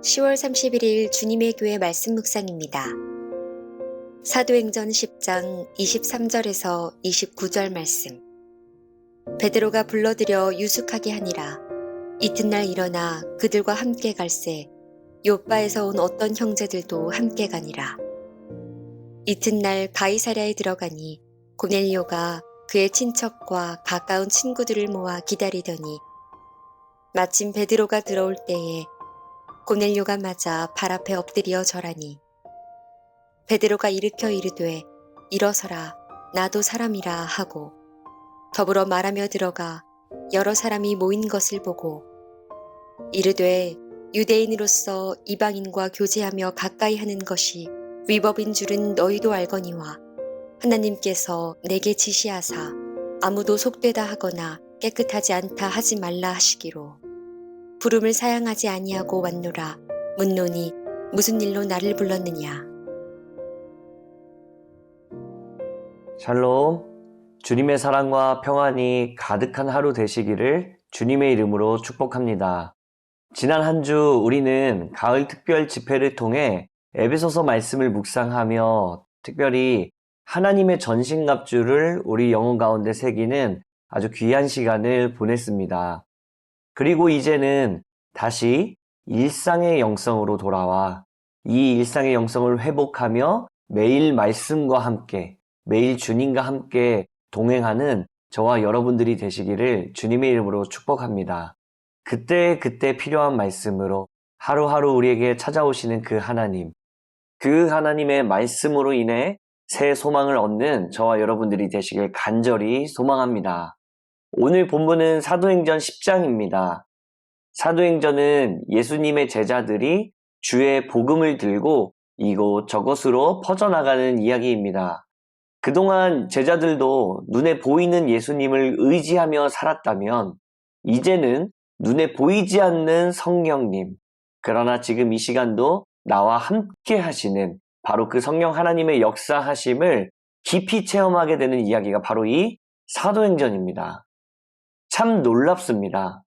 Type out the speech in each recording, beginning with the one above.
10월 31일 주님의 교회 말씀 묵상입니다. 사도행전 10장 23절에서 29절 말씀. 베드로가 불러들여 유숙하게 하니라. 이튿날 일어나 그들과 함께 갈새 욥바에서 온 어떤 형제들도 함께 가니라. 이튿날 가이사랴에 들어가니 고넬료가 그의 친척과 가까운 친구들을 모아 기다리더니 마침 베드로가 들어올 때에 고넬료가 맞아 발 앞에 엎드려 절하니 베드로가 일으켜 이르되 일어서라 나도 사람이라 하고 더불어 말하며 들어가 여러 사람이 모인 것을 보고 이르되 유대인으로서 이방인과 교제하며 가까이 하는 것이 위법인 줄은 너희도 알거니와 하나님께서 내게 지시하사 아무도 속되다 하거나 깨끗하지 않다 하지 말라 하시기로 부름을 사양하지 아니하고 왔노라. 묻노니 무슨 일로 나를 불렀느냐. 샬롬, 주님의 사랑과 평안이 가득한 하루 되시기를 주님의 이름으로 축복합니다. 지난 한 주 우리는 가을 특별 집회를 통해 에베소서 말씀을 묵상하며 특별히 하나님의 전신갑주를 우리 영혼 가운데 새기는 아주 귀한 시간을 보냈습니다. 그리고 이제는 다시 일상의 영성으로 돌아와 이 일상의 영성을 회복하며 매일 말씀과 함께 매일 주님과 함께 동행하는 저와 여러분들이 되시기를 주님의 이름으로 축복합니다. 그때 필요한 말씀으로 하루하루 우리에게 찾아오시는 그 하나님의 말씀으로 인해 새 소망을 얻는 저와 여러분들이 되시길 간절히 소망합니다. 오늘 본문은 사도행전 10장입니다. 사도행전은 예수님의 제자들이 주의 복음을 들고 이곳저곳으로 퍼져나가는 이야기입니다. 그동안 제자들도 눈에 보이는 예수님을 의지하며 살았다면 이제는 눈에 보이지 않는 성령님, 그러나 지금 이 시간도 나와 함께 하시는 바로 그 성령 하나님의 역사하심을 깊이 체험하게 되는 이야기가 바로 이 사도행전입니다. 참 놀랍습니다.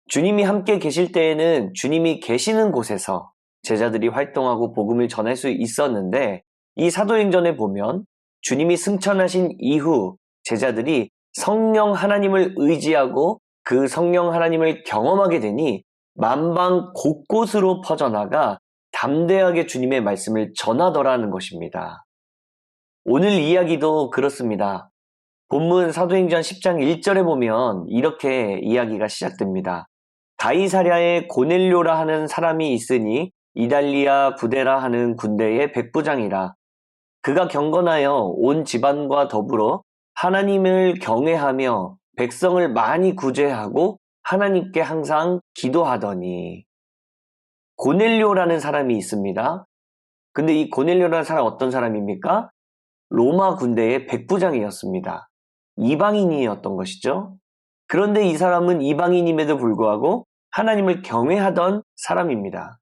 주님이 함께 계실 때에는 주님이 계시는 곳에서 제자들이 활동하고 복음을 전할 수 있었는데 이 사도행전에 보면 주님이 승천하신 이후 제자들이 성령 하나님을 의지하고 그 성령 하나님을 경험하게 되니 만방 곳곳으로 퍼져나가 담대하게 주님의 말씀을 전하더라는 것입니다. 오늘 이야기도 그렇습니다. 본문 사도행전 10장 1절에 보면 이렇게 이야기가 시작됩니다. 가이사랴에 고넬료라 하는 사람이 있으니 이달리아 부데라 하는 군대의 백부장이라. 그가 경건하여 온 집안과 더불어 하나님을 경외하며 백성을 많이 구제하고 하나님께 항상 기도하더니. 고넬료라는 사람이 있습니다. 근데 이 고넬료라는 사람 어떤 사람입니까? 로마 군대의 백부장이었습니다. 이방인이었던 것이죠. 그런데 이 사람은 이방인임에도 불구하고 하나님을 경외하던 사람입니다.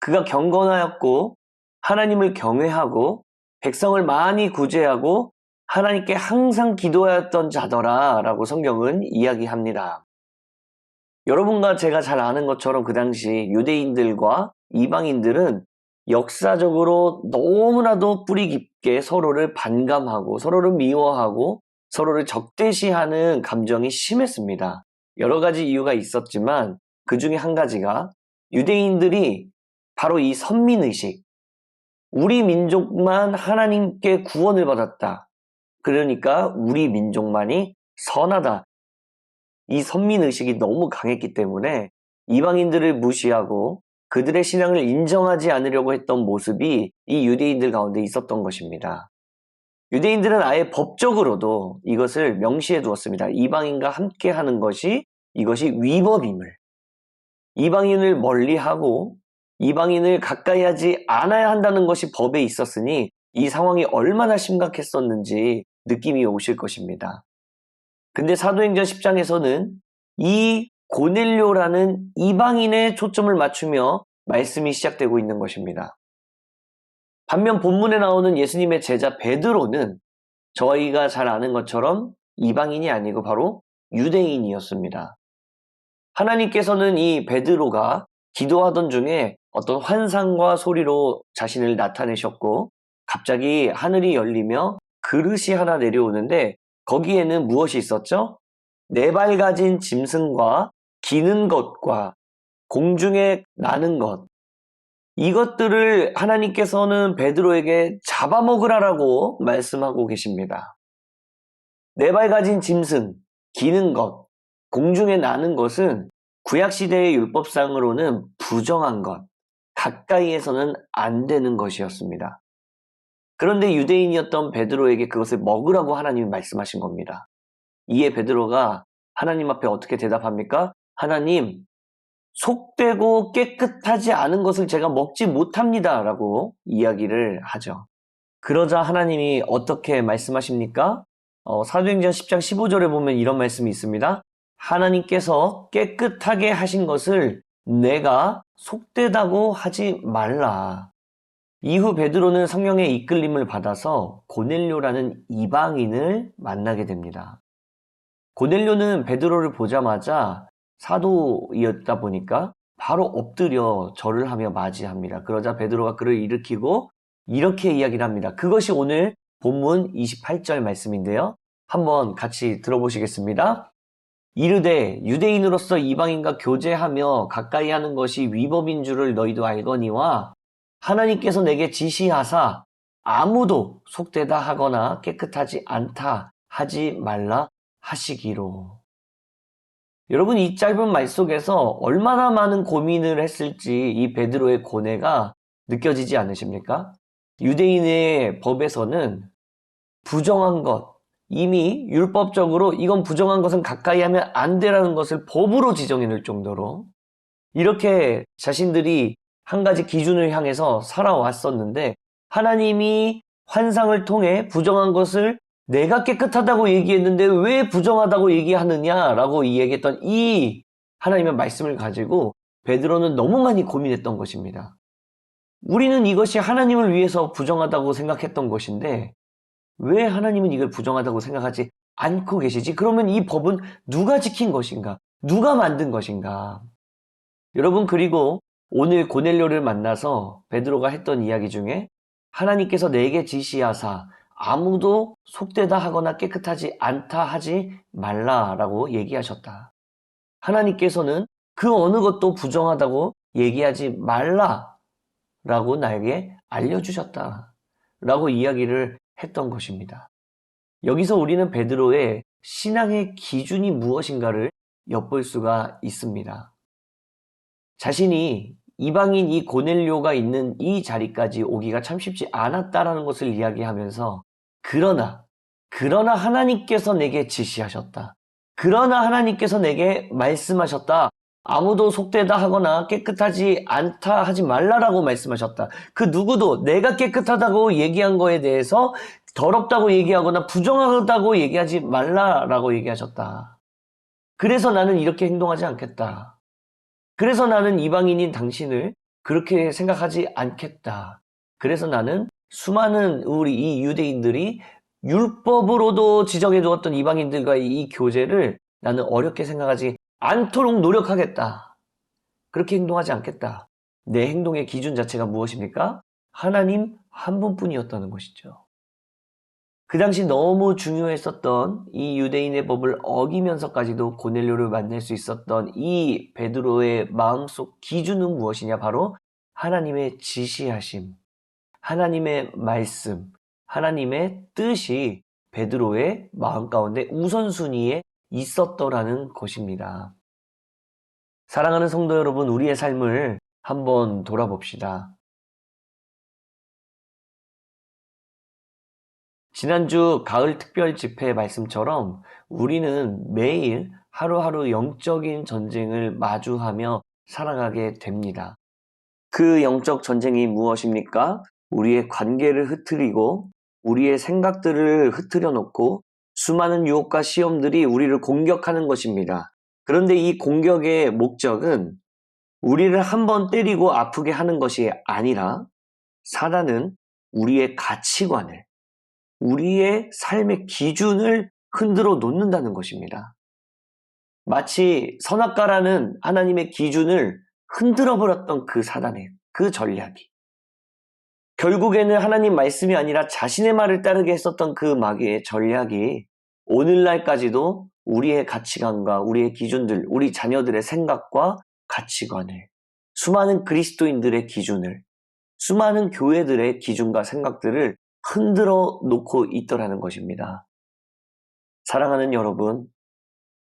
그가 경건하였고 하나님을 경외하고 백성을 많이 구제하고 하나님께 항상 기도하였던 자더라 라고 성경은 이야기합니다. 여러분과 제가 잘 아는 것처럼 그 당시 유대인들과 이방인들은 역사적으로 너무나도 뿌리 깊게 서로를 반감하고 서로를 미워하고 서로를 적대시하는 감정이 심했습니다. 여러 가지 이유가 있었지만 그 중에 한 가지가 유대인들이 바로 이 선민의식, 우리 민족만 하나님께 구원을 받았다. 그러니까 우리 민족만이 선하다. 이 선민의식이 너무 강했기 때문에 이방인들을 무시하고 그들의 신앙을 인정하지 않으려고 했던 모습이 이 유대인들 가운데 있었던 것입니다. 유대인들은 아예 법적으로도 이것을 명시해 두었습니다. 이방인과 함께 하는 것이 이것이 위법임을. 이방인을 멀리하고 이방인을 가까이 하지 않아야 한다는 것이 법에 있었으니 이 상황이 얼마나 심각했었는지 느낌이 오실 것입니다. 근데 사도행전 10장에서는 이 고넬료라는 이방인의 초점을 맞추며 말씀이 시작되고 있는 것입니다. 반면 본문에 나오는 예수님의 제자 베드로는 저희가 잘 아는 것처럼 이방인이 아니고 바로 유대인이었습니다. 하나님께서는 이 베드로가 기도하던 중에 어떤 환상과 소리로 자신을 나타내셨고 갑자기 하늘이 열리며 그릇이 하나 내려오는데 거기에는 무엇이 있었죠? 네 발 가진 짐승과 기는 것과 공중에 나는 것, 이것들을 하나님께서는 베드로에게 잡아먹으라라고 말씀하고 계십니다. 네 발 가진 짐승, 기는 것, 공중에 나는 것은 구약시대의 율법상으로는 부정한 것, 가까이에서는 안 되는 것이었습니다. 그런데 유대인이었던 베드로에게 그것을 먹으라고 하나님이 말씀하신 겁니다. 이에 베드로가 하나님 앞에 어떻게 대답합니까? 하나님, 속되고 깨끗하지 않은 것을 제가 먹지 못합니다. 라고 이야기를 하죠. 그러자 하나님이 어떻게 말씀하십니까? 사도행전 10장 15절에 보면 이런 말씀이 있습니다. 하나님께서 깨끗하게 하신 것을 내가 속되다고 하지 말라. 이후 베드로는 성령의 이끌림을 받아서 고넬료라는 이방인을 만나게 됩니다. 고넬료는 베드로를 보자마자 사도이었다 보니까 바로 엎드려 절을 하며 맞이합니다. 그러자 베드로가 그를 일으키고 이렇게 이야기를 합니다. 그것이 오늘 본문 28절 말씀인데요. 한번 같이 들어보시겠습니다. 이르되 유대인으로서 이방인과 교제하며 가까이 하는 것이 위법인 줄을 너희도 알거니와 하나님께서 내게 지시하사 아무도 속되다 하거나 깨끗하지 않다 하지 말라 하시기로. 여러분, 이 짧은 말 속에서 얼마나 많은 고민을 했을지 이 베드로의 고뇌가 느껴지지 않으십니까? 유대인의 법에서는 부정한 것, 이미 율법적으로 이건 부정한 것은 가까이 하면 안 되라는 것을 법으로 지정해놓을 정도로 이렇게 자신들이 한 가지 기준을 향해서 살아왔었는데 하나님이 환상을 통해 부정한 것을 내가 깨끗하다고 얘기했는데 왜 부정하다고 얘기하느냐라고 얘기했던 이 하나님의 말씀을 가지고 베드로는 너무 많이 고민했던 것입니다. 우리는 이것이 하나님을 위해서 부정하다고 생각했던 것인데 왜 하나님은 이걸 부정하다고 생각하지 않고 계시지? 그러면 이 법은 누가 지킨 것인가? 누가 만든 것인가? 여러분, 그리고 오늘 고넬료를 만나서 베드로가 했던 이야기 중에 하나님께서 내게 지시하사 아무도 속되다 하거나 깨끗하지 않다 하지 말라라고 얘기하셨다. 하나님께서는 그 어느 것도 부정하다고 얘기하지 말라라고 나에게 알려주셨다 라고 이야기를 했던 것입니다. 여기서 우리는 베드로의 신앙의 기준이 무엇인가를 엿볼 수가 있습니다. 자신이 이방인 이 고넬료가 있는 이 자리까지 오기가 참 쉽지 않았다라는 것을 이야기하면서 그러나 하나님께서 내게 지시하셨다. 그러나 하나님께서 내게 말씀하셨다. 아무도 속되다 하거나 깨끗하지 않다 하지 말라라고 말씀하셨다. 그 누구도 내가 깨끗하다고 얘기한 거에 대해서 더럽다고 얘기하거나 부정하다고 얘기하지 말라라고 얘기하셨다. 그래서 나는 이렇게 행동하지 않겠다. 그래서 나는 이방인인 당신을 그렇게 생각하지 않겠다. 그래서 나는 수많은 우리 이 유대인들이 율법으로도 지정해 두었던 이방인들과의 이 교제를 나는 어렵게 생각하지 않도록 노력하겠다. 그렇게 행동하지 않겠다. 내 행동의 기준 자체가 무엇입니까? 하나님 한 분뿐이었다는 것이죠. 그 당시 너무 중요했었던 이 유대인의 법을 어기면서까지도 고넬료를 만날 수 있었던 이 베드로의 마음속 기준은 무엇이냐? 바로 하나님의 지시하심, 하나님의 말씀, 하나님의 뜻이 베드로의 마음 가운데 우선순위에 있었더라는 것입니다. 사랑하는 성도 여러분, 우리의 삶을 한번 돌아봅시다. 지난주 가을 특별 집회 말씀처럼 우리는 매일 하루하루 영적인 전쟁을 마주하며 살아가게 됩니다. 그 영적 전쟁이 무엇입니까? 우리의 관계를 흐트리고 우리의 생각들을 흐트려 놓고 수많은 유혹과 시험들이 우리를 공격하는 것입니다. 그런데 이 공격의 목적은 우리를 한번 때리고 아프게 하는 것이 아니라 사단은 우리의 가치관을, 우리의 삶의 기준을 흔들어 놓는다는 것입니다. 마치 선악과라는 하나님의 기준을 흔들어버렸던 그 사단의 그 전략이, 결국에는 하나님 말씀이 아니라 자신의 말을 따르게 했었던 그 마귀의 전략이 오늘날까지도 우리의 가치관과 우리의 기준들, 우리 자녀들의 생각과 가치관을, 수많은 그리스도인들의 기준을, 수많은 교회들의 기준과 생각들을 흔들어 놓고 있더라는 것입니다. 사랑하는 여러분,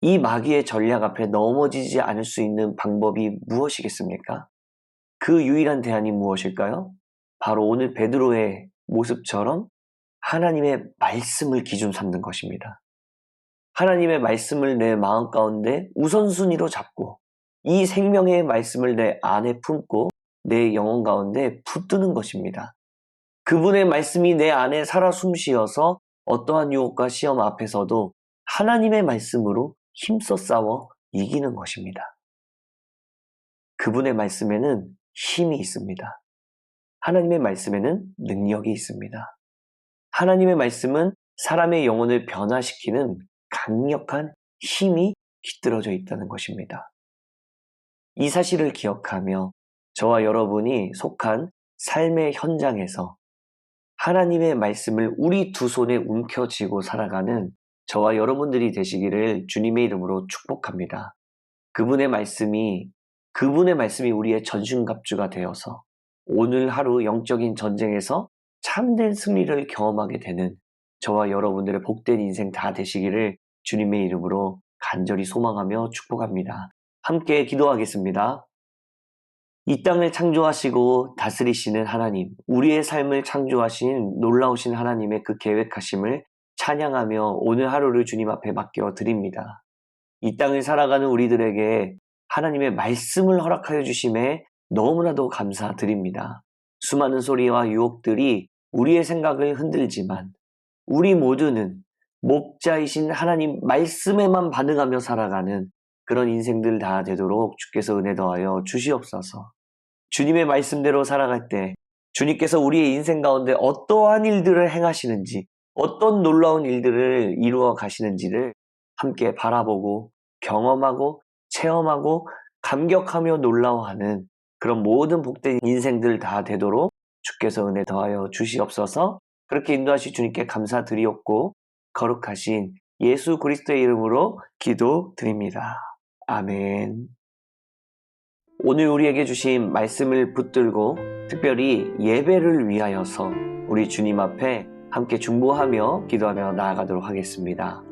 이 마귀의 전략 앞에 넘어지지 않을 수 있는 방법이 무엇이겠습니까? 그 유일한 대안이 무엇일까요? 바로 오늘 베드로의 모습처럼 하나님의 말씀을 기준 삼는 것입니다. 하나님의 말씀을 내 마음 가운데 우선순위로 잡고 이 생명의 말씀을 내 안에 품고 내 영혼 가운데 붙드는 것입니다. 그분의 말씀이 내 안에 살아 숨쉬어서 어떠한 유혹과 시험 앞에서도 하나님의 말씀으로 힘써 싸워 이기는 것입니다. 그분의 말씀에는 힘이 있습니다. 하나님의 말씀에는 능력이 있습니다. 하나님의 말씀은 사람의 영혼을 변화시키는 강력한 힘이 깃들어져 있다는 것입니다. 이 사실을 기억하며 저와 여러분이 속한 삶의 현장에서 하나님의 말씀을 우리 두 손에 움켜쥐고 살아가는 저와 여러분들이 되시기를 주님의 이름으로 축복합니다. 그분의 말씀이 우리의 전신갑주가 되어서 오늘 하루 영적인 전쟁에서 참된 승리를 경험하게 되는 저와 여러분들의 복된 인생 다 되시기를 주님의 이름으로 간절히 소망하며 축복합니다. 함께 기도하겠습니다. 이 땅을 창조하시고 다스리시는 하나님, 우리의 삶을 창조하신 놀라우신 하나님의 그 계획하심을 찬양하며 오늘 하루를 주님 앞에 맡겨 드립니다. 이 땅을 살아가는 우리들에게 하나님의 말씀을 허락하여 주심에 너무나도 감사드립니다. 수많은 소리와 유혹들이 우리의 생각을 흔들지만 우리 모두는 목자이신 하나님 말씀에만 반응하며 살아가는 그런 인생들 다 되도록 주께서 은혜 더하여 주시옵소서. 주님의 말씀대로 살아갈 때 주님께서 우리의 인생 가운데 어떠한 일들을 행하시는지, 어떤 놀라운 일들을 이루어 가시는지를 함께 바라보고 경험하고 체험하고 감격하며 놀라워하는 그런 모든 복된 인생들 다 되도록 주께서 은혜 더하여 주시옵소서. 그렇게 인도하신 주님께 감사드리옵고 거룩하신 예수 그리스도의 이름으로 기도드립니다. 아멘. 오늘 우리에게 주신 말씀을 붙들고 특별히 예배를 위하여서 우리 주님 앞에 함께 중보하며 기도하며 나아가도록 하겠습니다.